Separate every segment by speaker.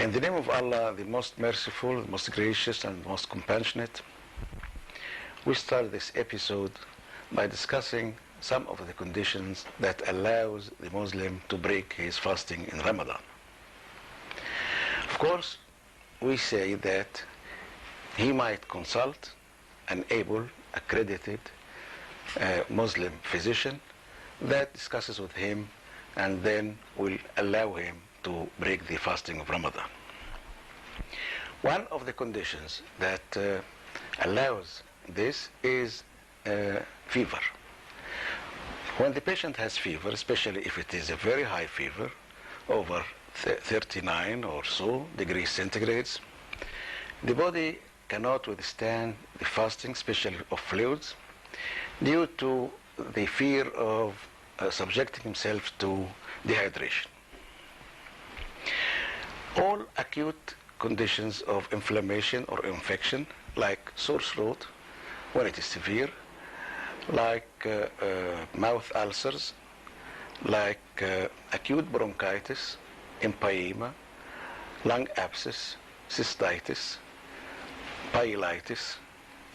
Speaker 1: In the name of Allah, the most merciful, the most gracious, and most compassionate, we start this episode by discussing some of the conditions that allows the Muslim to break his fasting in Ramadan. Of course, we say that he might consult an able, accredited Muslim physician that discusses with him and then will allow him to break the fasting of Ramadan. One of the conditions that allows this is fever. When the patient has fever, especially if it is a very high fever, over 39 or so degrees centigrades, the body cannot withstand the fasting, especially of fluids, due to the fear of subjecting himself to dehydration. All acute conditions of inflammation or infection, like sore throat when it is severe, like mouth ulcers, like acute bronchitis, empyema, lung abscess, cystitis, pyelitis,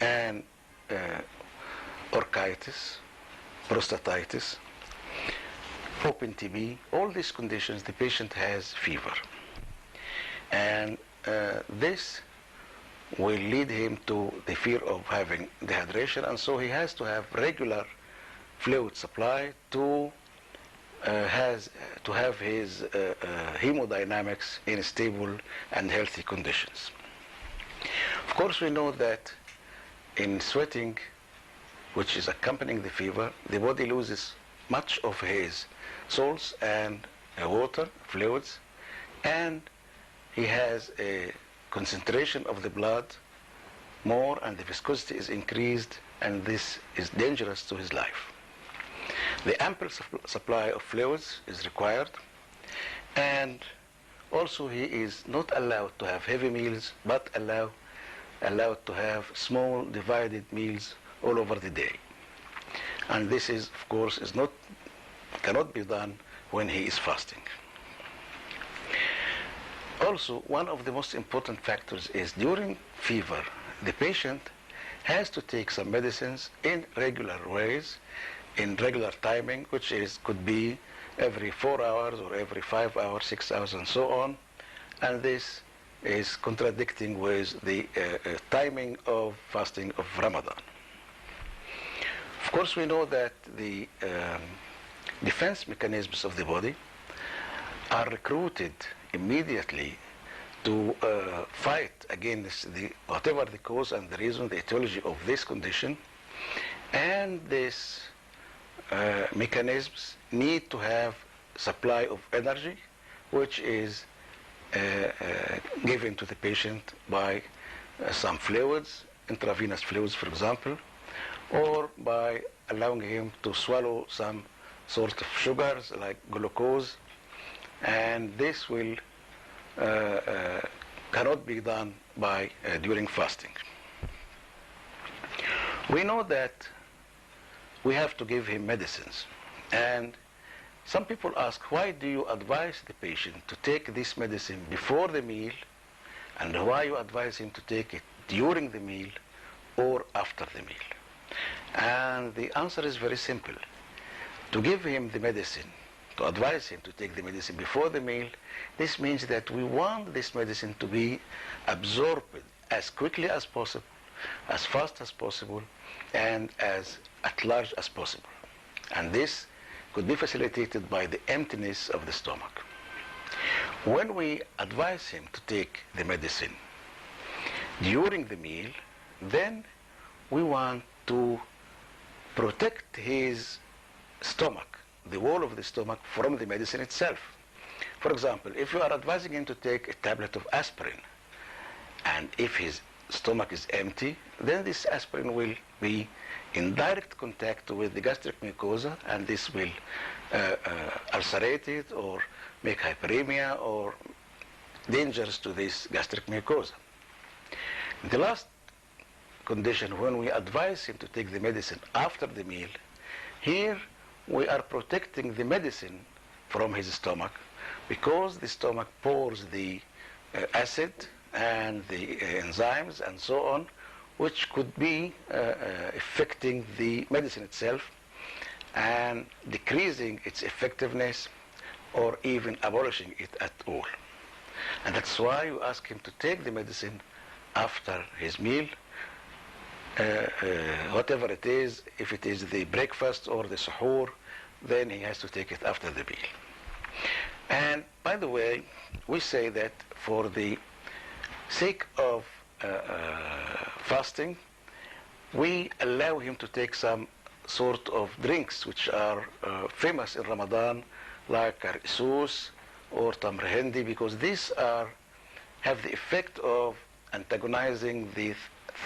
Speaker 1: and orchitis, prostatitis, open TB, all these conditions, the patient has fever. And this will lead him to the fear of having dehydration, and so he has to have regular fluid supply to have his hemodynamics in stable and healthy conditions. Of course, we know that in sweating, which is accompanying the fever, the body loses much of his salts and water, fluids, and he has a concentration of the blood more, and the viscosity is increased, and this is dangerous to his life. The ample supply of fluids is required, and also he is not allowed to have heavy meals, but allowed to have small divided meals all over the day. And this is, of course, cannot be done when he is fasting. Also, one of the most important factors is during fever, the patient has to take some medicines in regular ways, in regular timing, which could be every 4 hours or every 5 hours, 6 hours, and so on. And this is contradicting with the timing of fasting of Ramadan. Of course, we know that the defense mechanisms of the body are recruited immediately to fight against whatever the cause and the reason, the etiology of this condition. And these mechanisms need to have supply of energy, which is given to the patient by some fluids, intravenous fluids, for example, or by allowing him to swallow some sort of sugars like glucose, and this will cannot be done by during fasting. We know that we have to give him medicines, and some people ask, why do you advise the patient to take this medicine before the meal, and why you advise him to take it during the meal or after the meal? And the answer is very simple. To give him the medicine, to advise him to take the medicine before the meal, this means that we want this medicine to be absorbed as quickly as possible, as fast as possible, and as at large as possible. And this could be facilitated by the emptiness of the stomach. When we advise him to take the medicine during the meal, then we want to protect his stomach, the wall of the stomach, from the medicine itself. For example, if you are advising him to take a tablet of aspirin, and if his stomach is empty, then this aspirin will be in direct contact with the gastric mucosa, and this will ulcerate it or make hyperemia or dangerous to this gastric mucosa. The last condition, when we advise him to take the medicine after the meal, here we are protecting the medicine from his stomach, because the stomach pours the acid and the enzymes and so on, which could be affecting the medicine itself and decreasing its effectiveness or even abolishing it at all. And that's why you ask him to take the medicine after his meal, whatever it is. If it is the breakfast or the suhoor, then he has to take it after the meal. And by the way, we say that for the sake of fasting, we allow him to take some sort of drinks which are famous in Ramadan, like isus or tamr hindi, because these have the effect of antagonizing the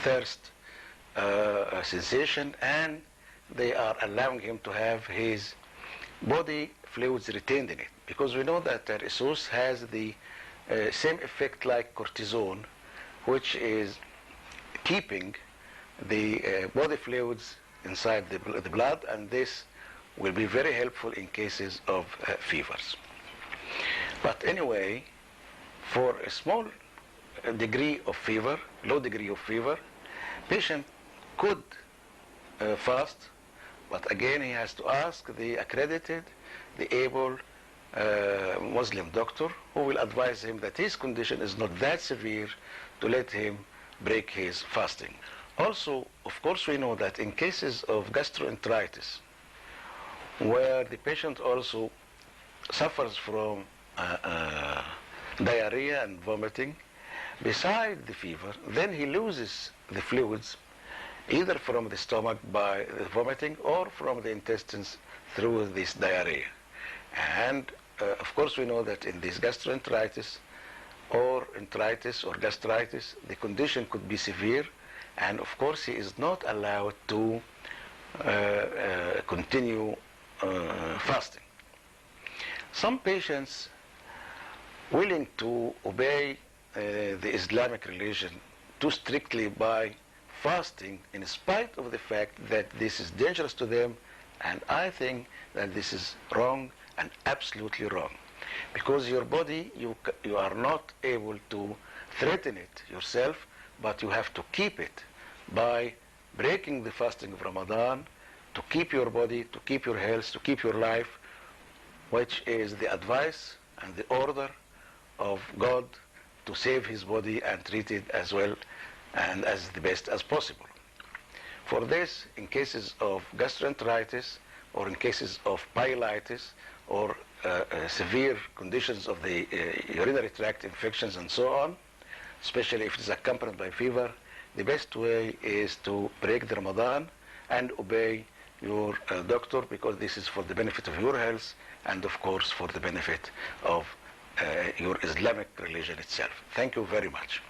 Speaker 1: thirst sensation, and they are allowing him to have his body fluids retained in it. Because we know that isus has the same effect like cortisone, which is keeping the body fluids inside the blood, and this will be very helpful in cases of fevers. But anyway, for a small degree of fever, low degree of fever, patient could fast, but again he has to ask the accredited, the able Muslim doctor, who will advise him that his condition is not that severe to let him break his fasting. Also, of course, we know that in cases of gastroenteritis, where the patient also suffers from diarrhea and vomiting, beside the fever, then he loses the fluids either from the stomach by vomiting or from the intestines through this diarrhea. And of course we know that in this gastroenteritis or enteritis or gastritis, the condition could be severe, and of course he is not allowed to continue fasting. Some patients willing to obey the Islamic religion too strictly by fasting in spite of the fact that this is dangerous to them, and I think that this is wrong and absolutely wrong, because your body, you are not able to threaten it yourself, but you have to keep it by breaking the fasting of Ramadan to keep your body, to keep your health, to keep your life, which is the advice and the order of God to save his body and treat it as well and as the best as possible. For this, in cases of gastroenteritis or in cases of pyelitis or severe conditions of the urinary tract infections and so on, especially if it is accompanied by fever, the best way is to break the Ramadan and obey your doctor, because this is for the benefit of your health and of course for the benefit of your Islamic religion itself. Thank you very much.